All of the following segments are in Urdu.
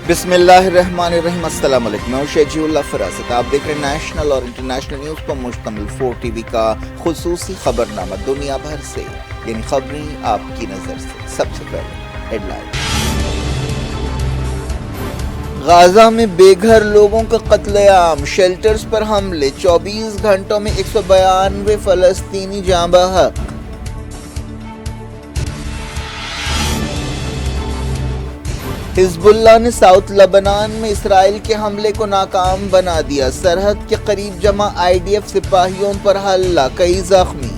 بسم اللہ الرحمن الرحیم۔ السلام علیکم، میں ہوں شیجی اللہ فراست۔ آپ دیکھ رہے ہیں نیشنل اور انٹرنیشنل نیوز پر مشتمل 4 ٹی وی کا خصوصی خبرنامہ دنیا بھر سے، یعنی خبریں آپ کی نظر سے۔ سب سے پہلے ہیڈ لائن۔ غازہ میں بے گھر لوگوں کا قتل عام، شیلٹرز پر حملے، 24 گھنٹوں میں 192 فلسطینی جاں بحق۔ حزب اللہ نے ساؤتھ لبنان میں اسرائیل کے حملے کو ناکام بنا دیا، سرحد کے قریب جمع آئی ڈی ایف سپاہیوں پر حملہ، کئی زخمی۔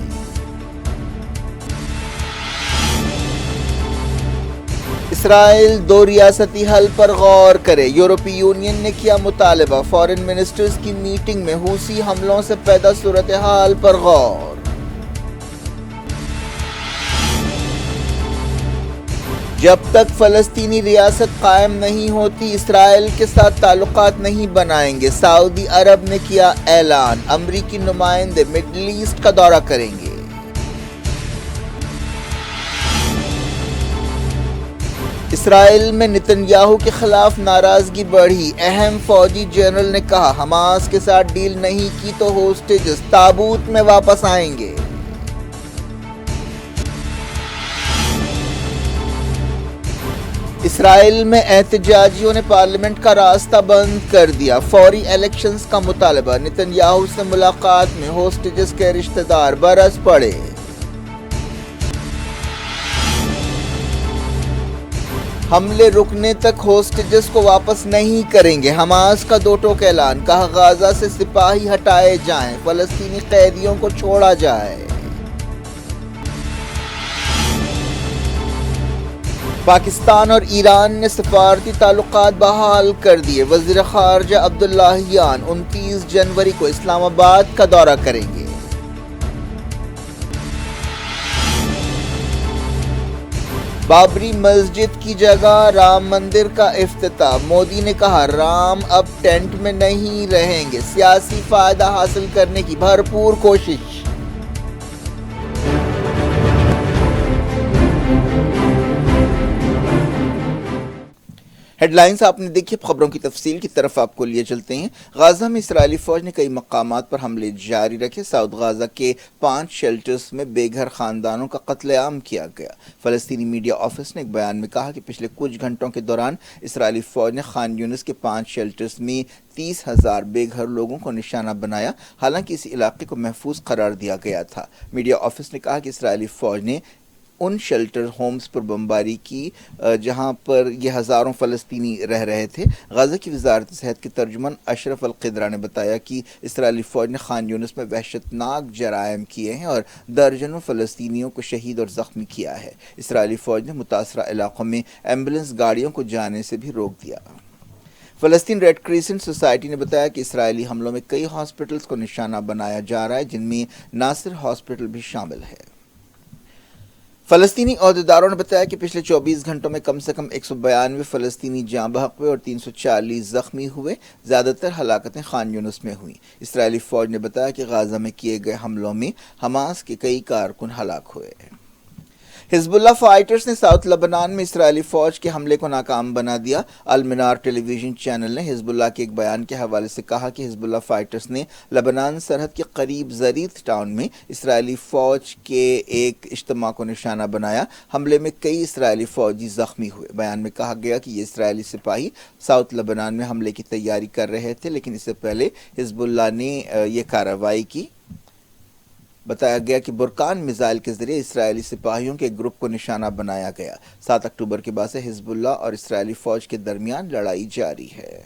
اسرائیل 2 ریاستی حل پر غور کرے، یورپی یونین نے کیا مطالبہ، فارن منسٹرز کی میٹنگ میں حوثی حملوں سے پیدا صورتحال پر غور۔ جب تک فلسطینی ریاست قائم نہیں ہوتی اسرائیل کے ساتھ تعلقات نہیں بنائیں گے، سعودی عرب نے کیا اعلان، امریکی نمائندے مڈل ایسٹ کا دورہ کریں گے۔ اسرائیل میں نتن یاہو کے خلاف ناراضگی بڑھی، اہم فوجی جنرل نے کہا حماس کے ساتھ ڈیل نہیں کی تو ہوسٹیجز تابوت میں واپس آئیں گے۔ اسرائیل میں احتجاجیوں نے پارلیمنٹ کا راستہ بند کر دیا، فوری الیکشنز کا مطالبہ، نتن یاہو سے ملاقات میں ہوسٹیجز کے رشتہ دار برس پڑے۔ حملے رکنے تک ہوسٹیجز کو واپس نہیں کریں گے، حماس کا 2 ٹوک اعلان، کہا غازہ سے سپاہی ہٹائے جائیں، فلسطینی قیدیوں کو چھوڑا جائے۔ پاکستان اور ایران نے سفارتی تعلقات بحال کر دیے، وزیر خارجہ عبداللہیان 29 جنوری کو اسلام آباد کا دورہ کریں گے۔ بابری مسجد کی جگہ رام مندر کا افتتاح، مودی نے کہا رام اب ٹینٹ میں نہیں رہیں گے، سیاسی فائدہ حاصل کرنے کی بھرپور کوشش۔ ہیڈ لائنز آپ نے دیکھی، خبروں کی تفصیل کی طرف آپ کو لیے چلتے ہیں۔ غازہ میں اسرائیلی فوج نے کئی مقامات پر حملے جاری رکھے، ساؤتھ غازہ کے 5 شیلٹرز میں بے گھر خاندانوں کا قتل عام کیا گیا۔ فلسطینی میڈیا آفس نے ایک بیان میں کہا کہ پچھلے کچھ گھنٹوں کے دوران اسرائیلی فوج نے خان یونس کے 5 شیلٹرز میں 30,000 بے گھر لوگوں کو نشانہ بنایا، حالانکہ اس علاقے کو محفوظ قرار دیا گیا تھا۔ میڈیا آفس نے کہا کہ اسرائیلی فوج نے ان شیلٹر ہومز پر بمباری کی جہاں پر یہ ہزاروں فلسطینی رہ رہے تھے۔ غزہ کی وزارت صحت کے ترجمان اشرف القدرہ نے بتایا کہ اسرائیلی فوج نے خان یونس میں وحشتناک جرائم کیے ہیں اور درجنوں فلسطینیوں کو شہید اور زخمی کیا ہے۔ اسرائیلی فوج نے متاثرہ علاقوں میں ایمبولینس گاڑیوں کو جانے سے بھی روک دیا۔ فلسطین ریڈ کریسنٹ سوسائٹی نے بتایا کہ اسرائیلی حملوں میں کئی ہاسپٹلز کو نشانہ بنایا جا رہا ہے، جن میں ناصر ہاسپٹل بھی شامل ہے۔ فلسطینی عہدیداروں نے بتایا کہ پچھلے 24 گھنٹوں میں کم سے کم 192 فلسطینی جاں بحق ہوئے اور 340 زخمی ہوئے، زیادہ تر ہلاکتیں خان یونس میں ہوئیں۔ اسرائیلی فوج نے بتایا کہ غازہ میں کیے گئے حملوں میں حماس کے کئی کارکن ہلاک ہوئے ہیں۔ حزب اللہ فائٹرز نے ساؤتھ لبنان میں اسرائیلی فوج کے حملے کو ناکام بنا دیا۔ المنار ٹیلی ویژن چینل نے حزب اللہ کے ایک بیان کے حوالے سے کہا کہ حزب اللہ فائٹرز نے لبنان سرحد کے قریب زریت ٹاؤن میں اسرائیلی فوج کے ایک اجتماع کو نشانہ بنایا۔ حملے میں کئی اسرائیلی فوجی زخمی ہوئے۔ بیان میں کہا گیا کہ یہ اسرائیلی سپاہی ساؤتھ لبنان میں حملے کی تیاری کر رہے تھے، لیکن اس سے پہلے حزب اللہ نے یہ کارروائی کی۔ بتایا گیا کہ برقان میزائل کے ذریعے اسرائیلی سپاہیوں کے ایک گروپ کو نشانہ بنایا گیا۔ 7 اکتوبر کے بعد سے حزب اللہ اور اسرائیلی فوج کے درمیان لڑائی جاری ہے۔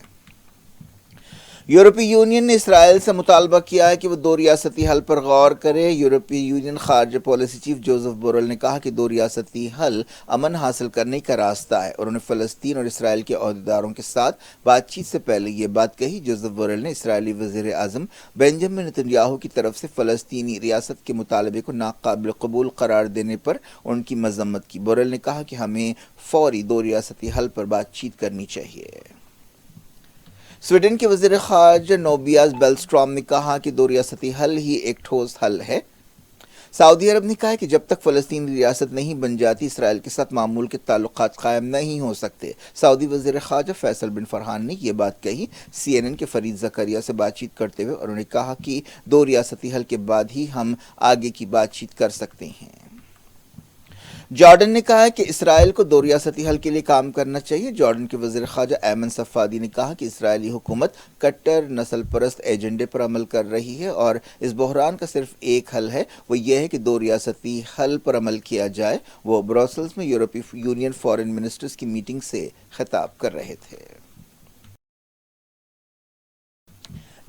یورپی یونین نے اسرائیل سے مطالبہ کیا ہے کہ وہ 2 ریاستی حل پر غور کرے۔ یورپی یونین خارجہ پالیسی چیف جوزف بورل نے کہا کہ 2 ریاستی حل امن حاصل کرنے کا راستہ ہے، اور انہوں نے فلسطین اور اسرائیل کے عہدیداروں کے ساتھ بات چیت سے پہلے یہ بات کہی۔ جوزف بورل نے اسرائیلی وزیر اعظم بنجمن نتن یاہو کی طرف سے فلسطینی ریاست کے مطالبے کو ناقابل قبول قرار دینے پر ان کی مذمت کی۔ بورل نے کہا کہ ہمیں فوری 2 ریاستی حل پر بات چیت کرنی چاہیے۔ سویڈن کے وزیر خارجہ نوبیاس بیلسٹرام نے کہا کہ 2 ریاستی حل ہی ایک ٹھوس حل ہے۔ سعودی عرب نے کہا ہے کہ جب تک فلسطین ریاست نہیں بن جاتی اسرائیل کے ساتھ معمول کے تعلقات قائم نہیں ہو سکتے۔ سعودی وزیر خارجہ فیصل بن فرحان نے یہ بات کہی CNN کے فرید زکریا سے بات چیت کرتے ہوئے، اور انہوں نے کہا کہ دو ریاستی حل کے بعد ہی ہم آگے کی بات چیت کر سکتے ہیں۔ جارڈن نے کہا ہے کہ اسرائیل کو دو ریاستی حل کے لیے کام کرنا چاہیے۔ جارڈن کے وزیر خارجہ ایمن صفادی نے کہا کہ اسرائیلی حکومت کٹر نسل پرست ایجنڈے پر عمل کر رہی ہے اور اس بحران کا صرف ایک حل ہے، وہ یہ ہے کہ دو ریاستی حل پر عمل کیا جائے۔ وہ برسلز میں یورپی یونین فارن منسٹرز کی میٹنگ سے خطاب کر رہے تھے۔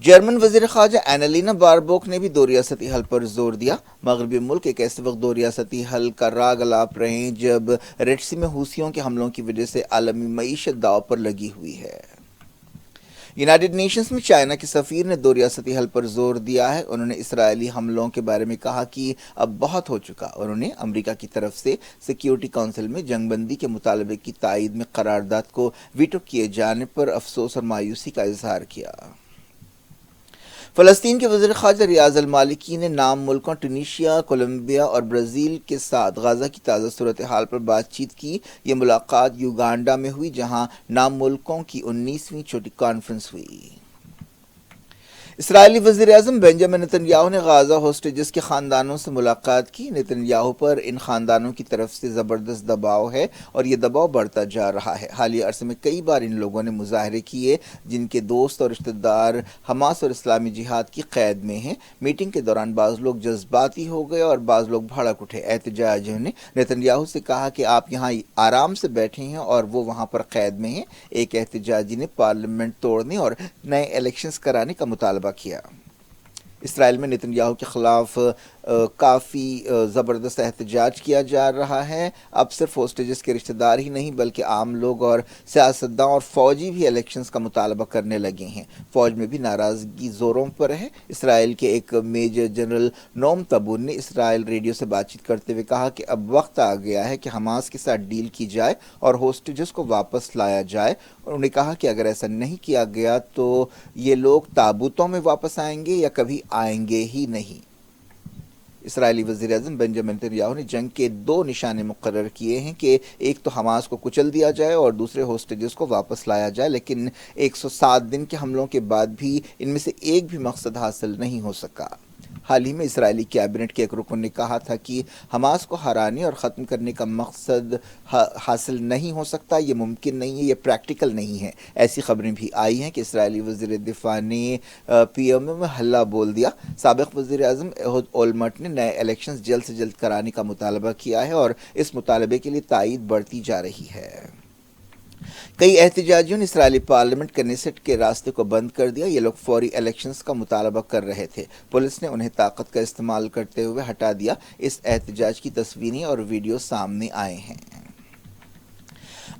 جرمن وزیر خارجہ اینالینا باربوک نے بھی دو ریاستی حل پر زور دیا۔ مغربی ملک ایک ایسے وقت دو ریاستی حل کا راگ الاپ رہے ہیں جب ریڈ سی میں حوثیوں کے حملوں کی وجہ سے عالمی معیشت داؤ پر لگی ہوئی ہے۔ یونائیٹڈ نیشنز میں چائنا کے سفیر نے دو ریاستی حل پر زور دیا ہے۔ انہوں نے اسرائیلی حملوں کے بارے میں کہا کہ اب بہت ہو چکا۔ انہوں نے امریکہ کی طرف سے سیکیورٹی کونسل میں جنگ بندی کے مطالبے کی تائید میں قرارداد کو ویٹو کیے جانے پر افسوس اور مایوسی کا اظہار کیا۔ فلسطین کے وزیر خارجہ ریاض المالکی نے نام ملکوں ٹونیشیا، کولمبیا اور برازیل کے ساتھ غزہ کی تازہ صورتحال پر بات چیت کی۔ یہ ملاقات یوگانڈا میں ہوئی جہاں نام ملکوں کی 19ویں چھوٹی کانفرنس ہوئی۔ اسرائیلی وزیر اعظم بنجامن نتن یاہو نے غازہ ہوسٹیجز کے خاندانوں سے ملاقات کی۔ نتن یاہو پر ان خاندانوں کی طرف سے زبردست دباؤ ہے اور یہ دباؤ بڑھتا جا رہا ہے۔ حالیہ عرصے میں کئی بار ان لوگوں نے مظاہرے کیے جن کے دوست اور رشتہ دار حماس اور اسلامی جہاد کی قید میں ہیں۔ میٹنگ کے دوران بعض لوگ جذباتی ہو گئے اور بعض لوگ بھڑک اٹھے۔ احتجاجیوں نے نتن یاہو سے کہا کہ آپ یہاں آرام سے بیٹھے ہیں اور وہ وہاں پر قید میں ہیں۔ ایک احتجاجی نے پارلیمنٹ توڑنے اور نئے الیکشنز کرانے کا مطالبہ کیا۔ اسرائیل میں نتن یاہو کے خلاف کافی زبردست احتجاج کیا جا رہا ہے۔ اب صرف ہوسٹیجز کے رشتہ دار ہی نہیں بلکہ عام لوگ اور سیاستداں اور فوجی بھی الیکشنز کا مطالبہ کرنے لگے ہیں۔ فوج میں بھی ناراضگی زوروں پر ہے۔ اسرائیل کے ایک میجر جنرل نوم تبون نے اسرائیل ریڈیو سے بات چیت کرتے ہوئے کہا کہ اب وقت آ گیا ہے کہ حماس کے ساتھ ڈیل کی جائے اور ہوسٹیجز کو واپس لایا جائے۔ انہوں نے کہا کہ اگر ایسا نہیں کیا گیا تو یہ لوگ تابوتوں میں واپس آئیں گے یا کبھی آئیں گے ہی نہیں۔ اسرائیلی وزیر اعظم بنجامن نتن یاہو نے جنگ کے دو نشانے مقرر کیے ہیں کہ ایک تو حماس کو کچل دیا جائے اور دوسرے ہوسٹیجز کو واپس لایا جائے، لیکن 107 دن کے حملوں کے بعد بھی ان میں سے ایک بھی مقصد حاصل نہیں ہو سکا۔ حال ہی میں اسرائیلی کیبنٹ کے ایک رکن نے کہا تھا کہ حماس کو ہرانے اور ختم کرنے کا مقصد حاصل نہیں ہو سکتا، یہ ممکن نہیں ہے، یہ پریکٹیکل نہیں ہے۔ ایسی خبریں بھی آئی ہیں کہ اسرائیلی وزیر دفاع نے PMO میں ہلا بول دیا۔ سابق وزیر اعظم ایہود اولمرٹ نے نئے الیکشنز جلد سے جلد کرانے کا مطالبہ کیا ہے اور اس مطالبے کے لیے تائید بڑھتی جا رہی ہے۔ کئی احتجاجیوں نے اسرائیلی پارلیمنٹ کنیسٹ کے راستے کو بند کر دیا۔ یہ لوگ فوری الیکشنز کا مطالبہ کر رہے تھے۔ پولیس نے انہیں طاقت کا استعمال کرتے ہوئے ہٹا دیا۔ اس احتجاج کی تصویریں اور ویڈیو سامنے آئے ہیں۔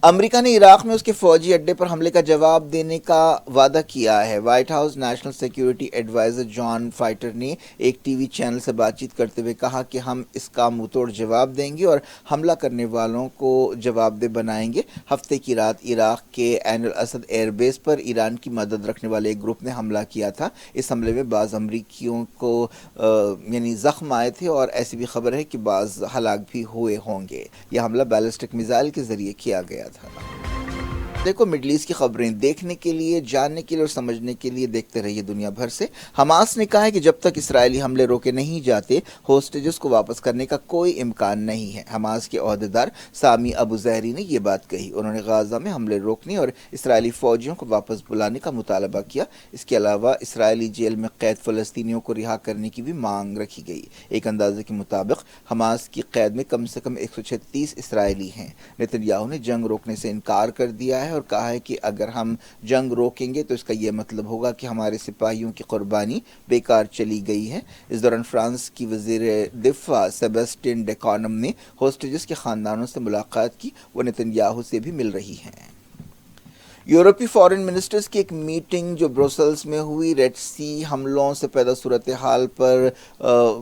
امریکہ نے عراق میں اس کے فوجی اڈے پر حملے کا جواب دینے کا وعدہ کیا ہے۔ White House national security adviser Jon Finer نے ایک ٹی وی چینل سے بات چیت کرتے ہوئے کہا کہ ہم اس کا منہ توڑ جواب دیں گے اور حملہ کرنے والوں کو جواب دہ بنائیں گے۔ ہفتے کی رات عراق کے عین الاسد ایئر بیس پر ایران کی مدد رکھنے والے ایک گروپ نے حملہ کیا تھا۔ اس حملے میں بعض امریکیوں کو زخم آئے تھے اور ایسی بھی خبر ہے کہ بعض ہلاک بھی ہوئے ہوں گے۔ یہ حملہ بیلسٹک میزائل کے ذریعے کیا گیا تھا۔ دیکھو مڈل ایسٹ کی خبریں دیکھنے کے لیے، جاننے کے لیے اور سمجھنے کے لیے دیکھتے رہیے دنیا بھر سے۔ حماس نے کہا ہے کہ جب تک اسرائیلی حملے روکے نہیں جاتے ہوسٹیجز کو واپس کرنے کا کوئی امکان نہیں ہے۔ حماس کے عہدیدار سامی ابو زہری نے یہ بات کہی۔ انہوں نے غزہ میں حملے روکنے اور اسرائیلی فوجیوں کو واپس بلانے کا مطالبہ کیا۔ اس کے علاوہ اسرائیلی جیل میں قید فلسطینیوں کو رہا کرنے کی بھی مانگ رکھی گئی۔ ایک اندازے کے مطابق حماس کی قید میں کم سے کم 136 اسرائیلی ہیں۔ نتن یاہو نے جنگ روکنے سے انکار کر دیا ہے اور کہا ہے کہ اگر ہم جنگ روکیں گے تو اس کا یہ مطلب ہوگا کہ ہمارے سپاہیوں کی قربانی بیکار چلی گئی ہے۔ اس دوران فرانس کی وزیر دفاع سیباسٹین ڈیکانم نے ہوسٹیجز کے خاندانوں سے ملاقات کی۔ وہ نتن یاہو سے بھی مل رہی ہیں۔ یورپی فارن منسٹرز کی ایک میٹنگ جو بروسلز میں ہوئی، ریڈ سی حملوں سے پیدا صورتحال پر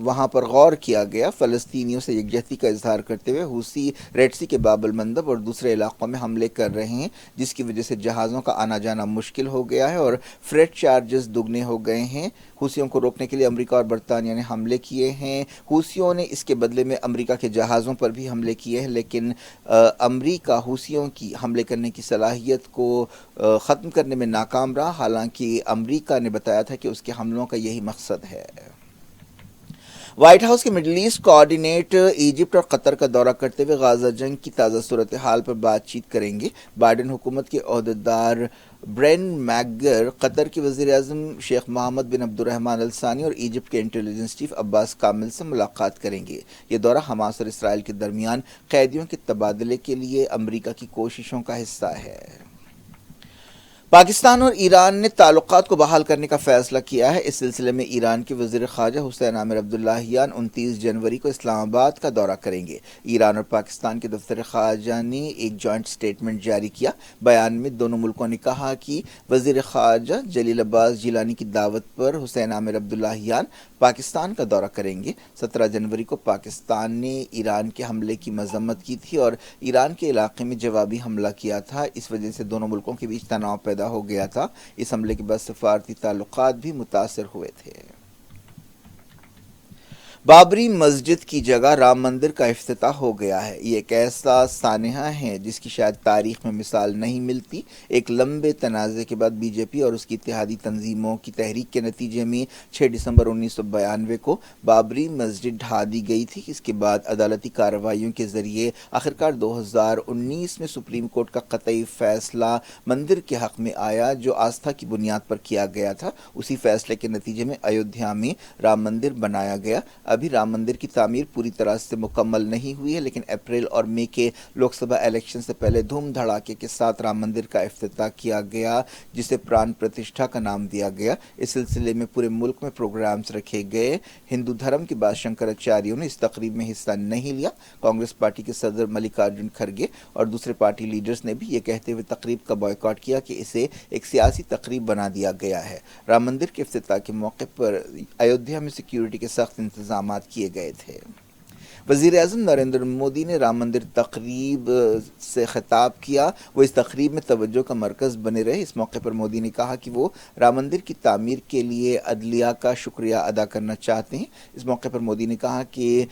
وہاں پر غور کیا گیا۔ فلسطینیوں سے یکجہتی کا اظہار کرتے ہوئے حوثی ریڈ سی کے باب المندب اور دوسرے علاقوں میں حملے کر رہے ہیں، جس کی وجہ سے جہازوں کا آنا جانا مشکل ہو گیا ہے اور فریٹ چارجز دگنے ہو گئے ہیں۔ حوثیوں کو روکنے کے لیے امریکہ اور برطانیہ نے حملے کیے ہیں۔ حوثیوں نے اس کے بدلے میں امریکہ کے جہازوں پر بھی حملے کیے ہیں، لیکن امریکہ حوثیوں کی حملے کرنے کی صلاحیت کو ختم کرنے میں ناکام رہا، حالانکہ امریکہ نے بتایا تھا کہ اس کے حملوں کا یہی مقصد ہے۔ وائٹ ہاؤس کے مڈل ایسٹ کوآرڈینیٹر ایجپٹ اور قطر کا دورہ کرتے ہوئے غزہ جنگ کی تازہ صورتحال پر بات چیت کریں گے۔ بائیڈن حکومت کے عہدیدار برین میکگر قطر کے وزیر اعظم شیخ محمد بن عبد الرحمن الثانی اور ایجپٹ کے انٹیلیجنس چیف عباس کامل سے ملاقات کریں گے۔ یہ دورہ حماس اور اسرائیل کے درمیان قیدیوں کے تبادلے کے لیے امریکہ کی کوششوں کا حصہ ہے۔ پاکستان اور ایران نے تعلقات کو بحال کرنے کا فیصلہ کیا ہے۔ اس سلسلے میں ایران کے وزیر خارجہ حسین عامر عبداللہیان 29 جنوری کو اسلام آباد کا دورہ کریں گے۔ ایران اور پاکستان کے دفتر خارجہ نے ایک جوائنٹ سٹیٹمنٹ جاری کیا۔ بیان میں دونوں ملکوں نے کہا کہ وزیر خارجہ جلیل عباس جیلانی کی دعوت پر حسین عامر عبداللہیان پاکستان کا دورہ کریں گے۔ 17 جنوری کو پاکستان نے ایران کے حملے کی مذمت کی تھی اور ایران کے علاقے میں جوابی حملہ کیا تھا۔ اس وجہ سے دونوں ملکوں کے بیچ تناؤ پیدا ہو گیا تھا۔ اس حملے کے بعد سفارتی تعلقات بھی متاثر ہوئے تھے۔ بابری مسجد کی جگہ رام مندر کا افتتاح ہو گیا ہے۔ یہ ایک ایسا سانحہ ہے جس کی شاید تاریخ میں مثال نہیں ملتی۔ ایک لمبے تنازع کے بعد بی جے پی اور اس کی اتحادی تنظیموں کی تحریک کے نتیجے میں 6 دسمبر 1992 کو بابری مسجد ڈھا دی گئی تھی۔ اس کے بعد عدالتی کارروائیوں کے ذریعے آخرکار 2019 میں سپریم کورٹ کا قطعی فیصلہ مندر کے حق میں آیا، جو آستھا کی بنیاد پر کیا گیا تھا۔ اسی فیصلے کے نتیجے میں ایودھیا میں رام مندر بنایا گیا۔ ابھی رام مندر کی تعمیر پوری طرح سے مکمل نہیں ہوئی ہے، لیکن اپریل اور مئی کے لوک سبھا الیکشن سے پہلے دھوم دھڑاکے کے ساتھ رام مندر کا افتتاح کیا گیا، جسے پران پرتشٹھا کا نام دیا گیا۔ اس سلسلے میں پورے ملک میں پروگرامز رکھے گئے۔ ہندو دھرم کے بعض شنکراچاریوں نے اس تقریب میں حصہ نہیں لیا۔ کانگریس پارٹی کے صدر ملکارجن کھرگے اور دوسرے پارٹی لیڈرز نے بھی یہ کہتے ہوئے تقریب کا بائیکاٹ کیا کہ اسے ایک سیاسی تقریب بنا دیا گیا ہے۔ رام مندر کے افتتاح کے موقع پر ایودھیا میں سیکیورٹی کے سخت انتظامات کیے گئے تھے۔ وزیر اعظم نریندر مودی نے رام مندر تقریب سے خطاب کیا۔ وہ اس تقریب میں توجہ کا مرکز بنے رہے۔ اس موقع پر مودی نے کہا کہ وہ رام مندر کی تعمیر کے لیے عدلیہ کا شکریہ ادا کرنا چاہتے ہیں۔ اس موقع پر مودی نے کہا کہ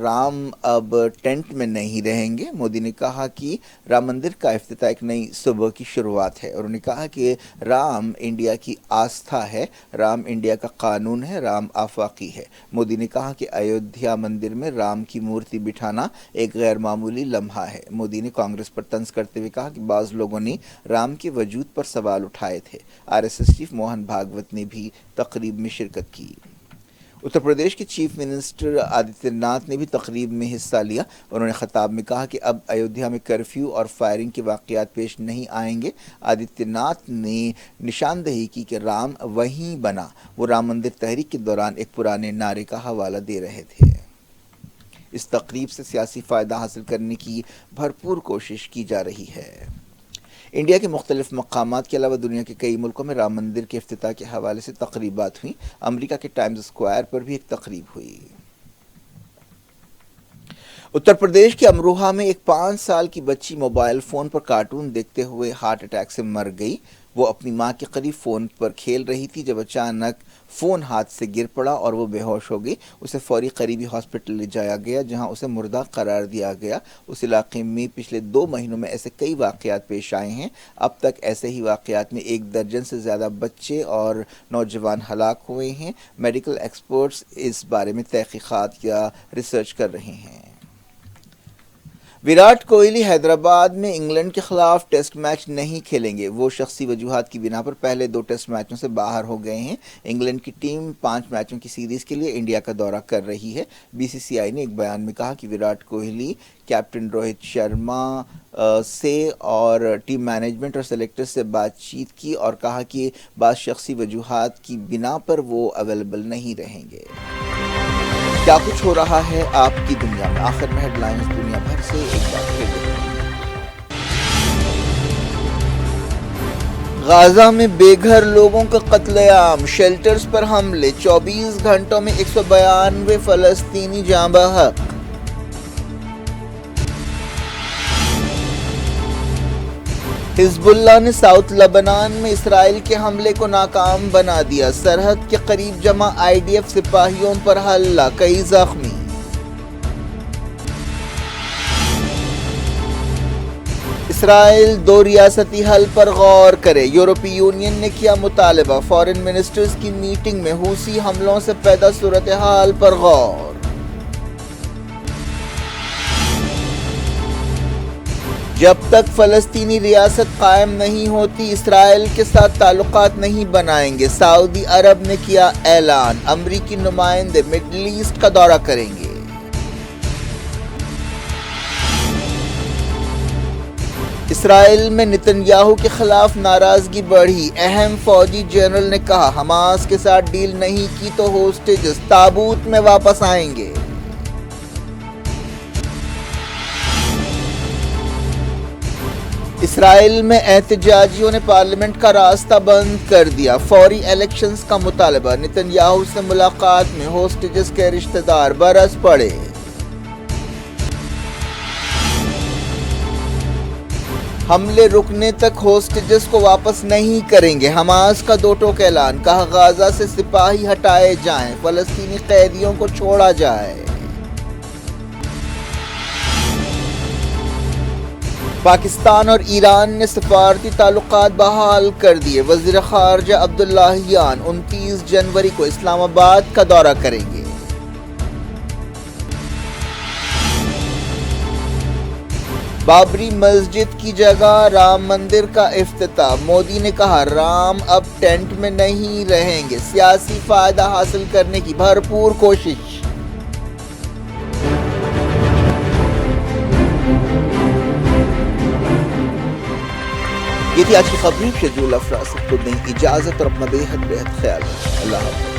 رام اب ٹینٹ میں نہیں رہیں گے۔ مودی نے کہا کہ رام مندر کا افتتاح ایک نئی صبح کی شروعات ہے، اور انہوں نے کہا کہ رام انڈیا کی آستھا ہے، رام انڈیا کا قانون ہے، رام آفاقی ہے۔ مودی نے کہا کہ ایودھیا مندر میں رام کی مورتی بٹھانا ایک غیر معمولی لمحہ ہے۔ مودی نے کانگریس پر طنز کرتے ہوئے کہا کہ بعض لوگوں نے رام کے وجود پر سوال اٹھائے تھے۔ R S S chief Mohan Bhagwat نے بھی تقریب میں شرکت کی۔ اتر پردیش کے چیف منسٹر آدتیہ ناتھ نے بھی تقریب میں حصہ لیا۔ انہوں نے خطاب میں کہا کہ اب ایودھیا میں کرفیو اور فائرنگ کے واقعات پیش نہیں آئیں گے۔ آدتیہ ناتھ نے نشاندہی کی کہ رام وہیں بنا۔ وہ رام مندر تحریک کے دوران ایک پرانے نعرے کا حوالہ دے رہے تھے۔ اس تقریب سے سیاسی فائدہ حاصل کرنے کی بھرپور کوشش کی جا رہی ہے۔ انڈیا کے مختلف مقامات کے علاوہ دنیا کے کئی ملکوں میں رام مندر کے افتتاح کے حوالے سے تقریبات ہوئیں۔ امریکہ کے ٹائمز اسکوائر پر بھی ایک تقریب ہوئی۔ اتر پردیش کے امروہہ میں ایک 5 سال کی بچی موبائل فون پر کارٹون دیکھتے ہوئے ہارٹ اٹیک سے مر گئی۔ وہ اپنی ماں کے قریب فون پر کھیل رہی تھی جب اچانک فون ہاتھ سے گر پڑا اور وہ بے ہوش ہو گئی۔ اسے فوری قریبی ہاسپٹل لے جایا گیا، جہاں اسے مردہ قرار دیا گیا۔ اس علاقے میں پچھلے 2 مہینوں میں ایسے کئی واقعات پیش آئے ہیں۔ اب تک ایسے ہی واقعات میں 1 درجن سے زیادہ بچے اور نوجوان ہلاک ہوئے ہیں۔ میڈیکل ایکسپرٹس اس بارے میں تحقیقات یا ریسرچ کر رہے ہیں۔ وراٹ کوہلی حیدرآباد میں انگلینڈ کے خلاف ٹیسٹ میچ نہیں کھیلیں گے۔ وہ شخصی وجوہات کی بنا پر پہلے 2 ٹیسٹ میچوں سے باہر ہو گئے ہیں۔ انگلینڈ کی ٹیم 5 میچوں کی سیریز کے لیے انڈیا کا دورہ کر رہی ہے۔ بی سی سی آئی نے ایک بیان میں کہا کہ وراٹ کوہلی کیپٹن روہت شرما سے اور ٹیم مینجمنٹ اور سلیکٹر سے بات چیت کی اور کہا کہ بعض شخصی وجوہات کی بنا پر وہ اویلیبل نہیں رہیں گے۔ کیا کچھ ہو رہا ہے آپ کی دنیا میں؟ آخر میں ہیڈ لائنز دنیا بھر سے ایک بار پھر دیکھیں۔ غازہ میں بے گھر لوگوں کا قتل عام، شیلٹرز پر حملے، 24 گھنٹوں میں 192 فلسطینی جاں بحق۔ حزب اللہ نے ساؤتھ لبنان میں اسرائیل کے حملے کو ناکام بنا دیا، سرحد کے قریب جمع IDF سپاہیوں پر حملہ، کئی زخمی۔ اسرائیل 2 ریاستی حل پر غور کرے، یورپی یونین نے کیا مطالبہ، فارن منسٹرز کی میٹنگ میں حوثی حملوں سے پیدا صورتحال پر غور۔ جب تک فلسطینی ریاست قائم نہیں ہوتی اسرائیل کے ساتھ تعلقات نہیں بنائیں گے، سعودی عرب نے کیا اعلان، امریکی نمائندے مڈل ایسٹ کا دورہ کریں گے۔ اسرائیل میں نتن یاہو کے خلاف ناراضگی بڑھی، اہم فوجی جنرل نے کہا حماس کے ساتھ ڈیل نہیں کی تو ہوسٹیجز تابوت میں واپس آئیں گے۔ اسرائیل میں احتجاجیوں نے پارلیمنٹ کا راستہ بند کر دیا، فوری الیکشنز کا مطالبہ، نتن یاہو سے ملاقات میں ہوسٹیجز کے رشتہ دار برس پڑے۔ حملے رکنے تک ہوسٹیجز کو واپس نہیں کریں گے، حماس کا 2 ٹوک اعلان، کہا غازہ سے سپاہی ہٹائے جائیں، فلسطینی قیدیوں کو چھوڑا جائے۔ پاکستان اور ایران نے سفارتی تعلقات بحال کر دیے، وزیر خارجہ عبداللہیان 29 جنوری کو اسلام آباد کا دورہ کریں گے۔ بابری مسجد کی جگہ رام مندر کا افتتاح، مودی نے کہا رام اب ٹینٹ میں نہیں رہیں گے، سیاسی فائدہ حاصل کرنے کی بھرپور کوشش۔ یہ تھی آج کی خبریں، شیڈول افراد سے خود نہیں اجازت اور اپنا بے حد خیال رکھیں۔ اللہ حافظ۔